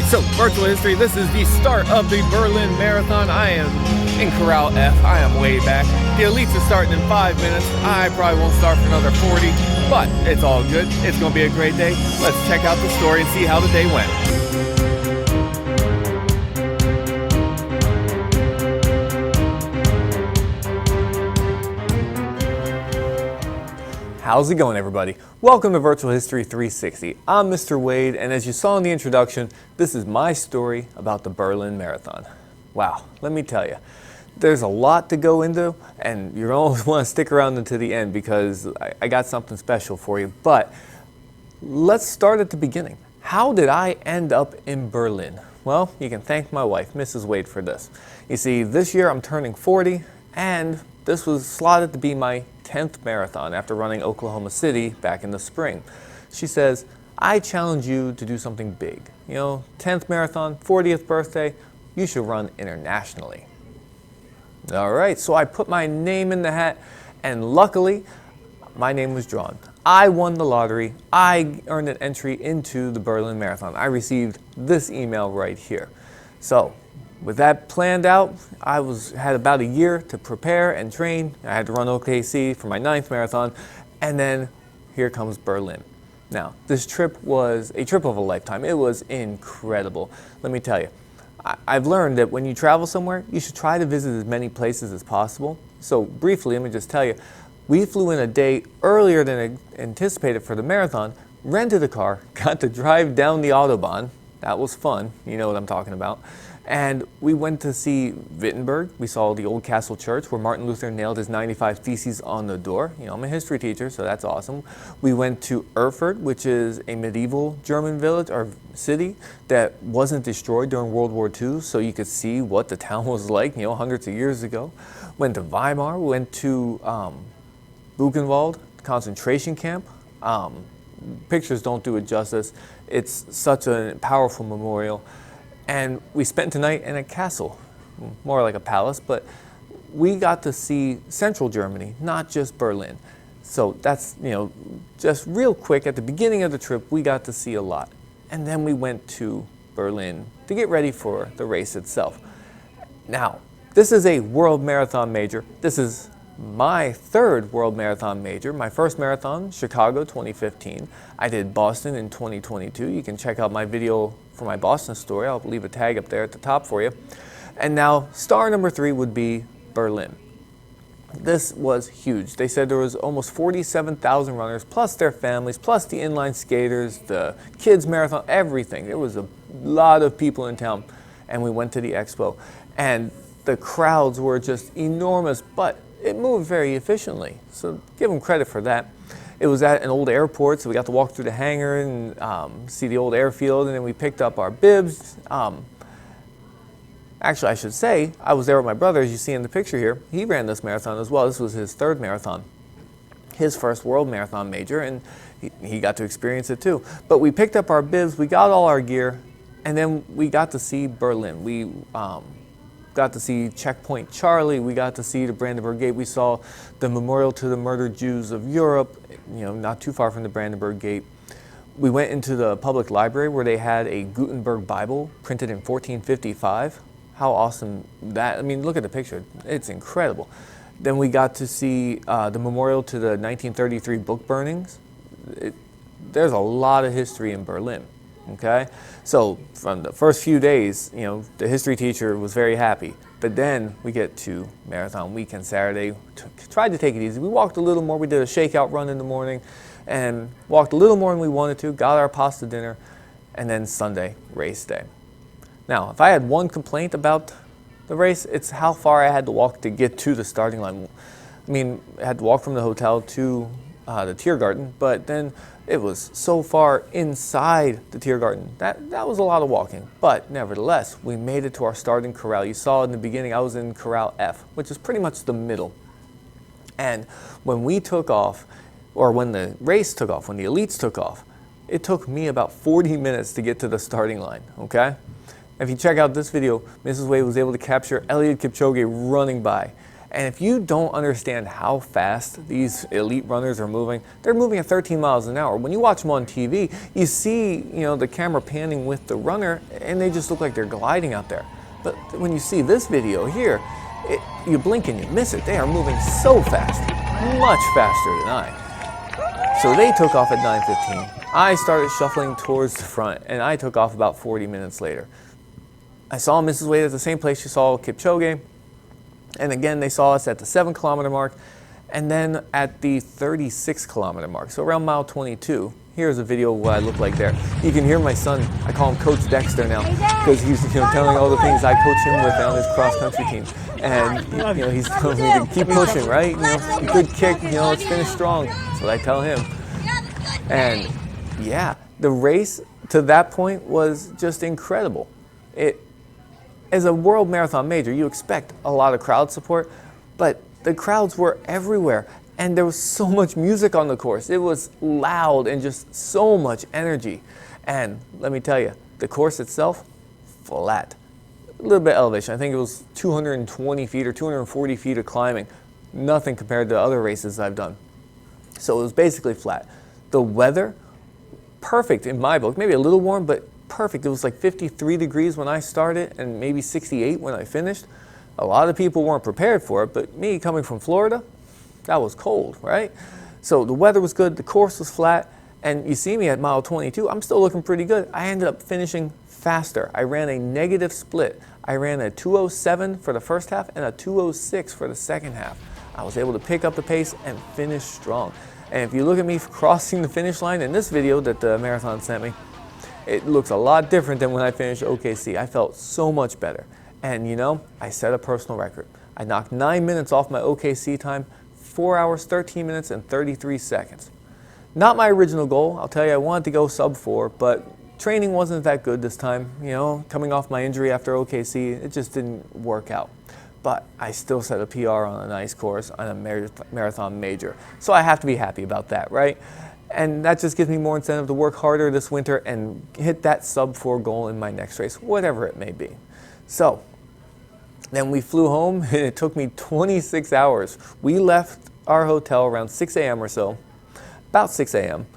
So, virtual history, this is the start of the Berlin Marathon. I am in Corral F. I am way back. The elites are starting in 5 minutes. I probably won't start for another 40, but it's all good. It's going to be a great day. Let's check out the story and see how the day went. How's it going, everybody? Welcome to Virtual History 360. I'm Mr. Wade, and as you saw in the introduction, this is my story about the Berlin Marathon. Wow, let me tell you, there's a lot to go into, and you're going to want to stick around until the end because I got something special for you. But let's start at the beginning. How did I end up in Berlin? Well, you can thank my wife, Mrs. Wade, for this. You see, this year I'm turning 40, and this was slotted to be my 10th marathon after running Oklahoma City back in the spring. She says, I challenge you to do something big. 10th marathon, 40th birthday, you should run internationally. All right, so I put my name in the hat, and luckily, my name was drawn. I won the lottery. I earned an entry into the Berlin Marathon. I received this email right here. So, with that planned out, I had about a year to prepare and train. I had to run OKC for my 9th marathon, and then here comes Berlin. Now, this trip was a trip of a lifetime. It was incredible. Let me tell you, I've learned that when you travel somewhere, you should try to visit as many places as possible. So briefly, let me just tell you, we flew in a day earlier than anticipated for the marathon, rented a car, got to drive down the Autobahn. That was fun. You know what I'm talking about. And we went to see Wittenberg. We saw the old castle church where Martin Luther nailed his 95 Theses on the door. I'm a history teacher, so that's awesome. We went to Erfurt, which is a medieval German village or city that wasn't destroyed during World War II, so you could see what the town was like, hundreds of years ago. Went to Weimar. We went to Buchenwald concentration camp. Pictures don't do it justice. It's such a powerful memorial. And we spent the night in a castle, more like a palace, but we got to see central Germany, not just Berlin. So that's, just real quick, at the beginning of the trip, we got to see a lot. And then we went to Berlin to get ready for the race itself. Now, this is a World Marathon Major. This is my 3rd World Marathon Major. My first marathon, Chicago 2015. I did Boston in 2022. You can check out my video for my Boston story. I'll leave a tag up there at the top for you. And now, star number 3 would be Berlin. This was huge. They said there was almost 47,000 runners, plus their families, plus the inline skaters, the kids marathon, everything. There was a lot of people in town, and we went to the expo. And the crowds were just enormous, but it moved very efficiently, so give them credit for that. It was at an old airport, so we got to walk through the hangar and see the old airfield, and then we picked up our bibs. Actually, I should say, I was there with my brother, as you see in the picture here. He ran this marathon as well. This was his 3rd marathon, his first World Marathon Major, and he got to experience it too. But we picked up our bibs, we got all our gear, and then we got to see Berlin. We got to see Checkpoint Charlie, we got to see the Brandenburg Gate, we saw the memorial to the murdered Jews of Europe, not too far from the Brandenburg Gate. We went into the public library where they had a Gutenberg Bible printed in 1455. How awesome that, look at the picture, it's incredible. Then we got to see the memorial to the 1933 book burnings. There's a lot of history in Berlin. Okay, so from the first few days, the history teacher was very happy. But then we get to Marathon Weekend Saturday, tried to take it easy. We walked a little more. We did a shakeout run in the morning and walked a little more than we wanted to, got our pasta dinner, and then Sunday, race day. Now, if I had one complaint about the race, it's how far I had to walk to get to the starting line. I had to walk from the hotel to the Tiergarten, but then it was so far inside the Tiergarten. That was a lot of walking, but nevertheless, we made it to our starting corral. You saw in the beginning, I was in Corral F, which is pretty much the middle. And when we took off, or when the race took off, when the elites took off, it took me about 40 minutes to get to the starting line, okay? If you check out this video, Mrs. Wade was able to capture Eliud Kipchoge running by. And if you don't understand how fast these elite runners are moving, they're moving at 13 miles an hour. When you watch them on TV, you see, the camera panning with the runner, and they just look like they're gliding out there. But when you see this video here, you blink and you miss it. They are moving so fast, much faster than I. So they took off at 9:15. I started shuffling towards the front, and I took off about 40 minutes later. I saw Mrs. Wade at the same place she saw Kipchoge. And again, they saw us at the 7-kilometer mark, and then at the 36-kilometer mark, so around mile 22. Here's a video of what I look like there. You can hear my son, I call him Coach Dexter now, because he's telling all the things I coach him with on his cross-country team. And he's telling me to keep pushing, right? Good kick, let's finish strong. That's what I tell him. And yeah, the race to that point was just incredible. As a world marathon major, you expect a lot of crowd support, but the crowds were everywhere, and there was so much music on the course. It was loud and just so much energy. And let me tell you, the course itself, flat. A little bit of elevation. I think it was 220 feet or 240 feet of climbing. Nothing compared to other races I've done. So it was basically flat. The weather, perfect in my book, maybe a little warm, but perfect. It was like 53 degrees when I started and maybe 68 when I finished. A lot of people weren't prepared for it, but me coming from Florida, that was cold, right? So the weather was good, the course was flat, and you see me at mile 22, I'm still looking pretty good. I ended up finishing faster. I ran a negative split. I ran a 2:07 for the first half and a 2:06 for the second half. I was able to pick up the pace and finish strong. And if you look at me crossing the finish line in this video that the marathon sent me, it looks a lot different than when I finished OKC. I felt so much better. And I set a personal record. I knocked 9 minutes off my OKC time, 4 hours, 13 minutes, and 33 seconds. Not my original goal. I'll tell you, I wanted to go sub 4, but training wasn't that good this time. Coming off my injury after OKC, it just didn't work out. But I still set a PR on a nice course on a marathon major. So I have to be happy about that, right? And that just gives me more incentive to work harder this winter and hit that sub 4 goal in my next race, whatever it may be. So then we flew home, and it took me 26 hours. We left our hotel around 6 a.m. or so, about 6 a.m.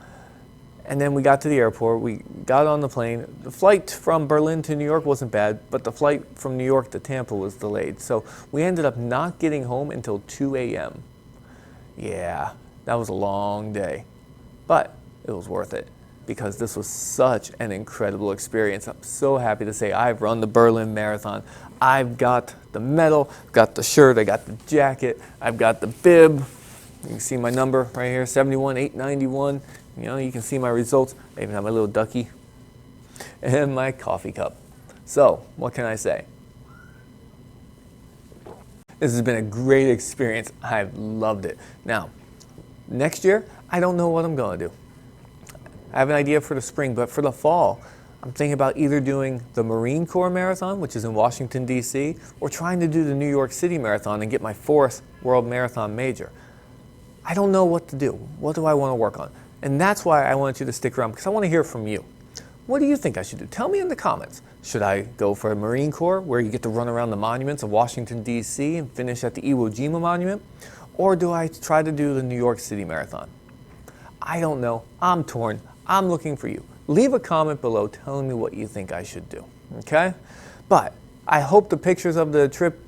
And then we got to the airport, we got on the plane. The flight from Berlin to New York wasn't bad, but the flight from New York to Tampa was delayed. So we ended up not getting home until 2 a.m. Yeah, that was a long day. But it was worth it because this was such an incredible experience. I'm so happy to say I've run the Berlin Marathon. I've got the medal, got the shirt, I got the jacket, I've got the bib. You can see my number right here, 71,891. You can see my results. I even have my little ducky and my coffee cup. So, what can I say? This has been a great experience. I've loved it. Now, next year, I don't know what I'm going to do. I have an idea for the spring, but for the fall, I'm thinking about either doing the Marine Corps Marathon, which is in Washington, D.C., or trying to do the New York City Marathon and get my 4th World Marathon Major. I don't know what to do. What do I want to work on? And that's why I want you to stick around, because I want to hear from you. What do you think I should do? Tell me in the comments. Should I go for a Marine Corps, where you get to run around the monuments of Washington, D.C. and finish at the Iwo Jima Monument? Or do I try to do the New York City Marathon? I don't know. I'm torn. I'm looking for you. Leave a comment below telling me what you think I should do, okay? But I hope the pictures of the trip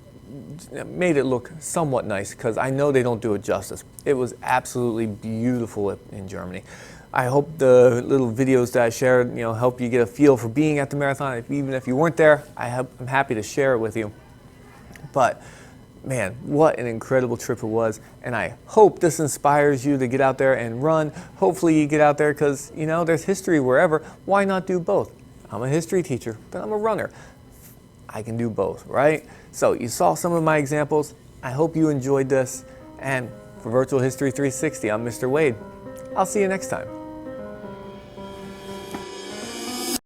made it look somewhat nice, because I know they don't do it justice. It was absolutely beautiful in Germany. I hope the little videos that I shared, help you get a feel for being at the marathon. Even if you weren't there, I'm happy to share it with you. But man, what an incredible trip it was, and I hope this inspires you to get out there and run. Hopefully you get out there, because there's history wherever. Why not do both? I'm a history teacher, but I'm a runner. I can do both, right? So you saw some of my examples. I hope you enjoyed this, and for Virtual History 360, I'm Mr. Wade. I'll see you next time.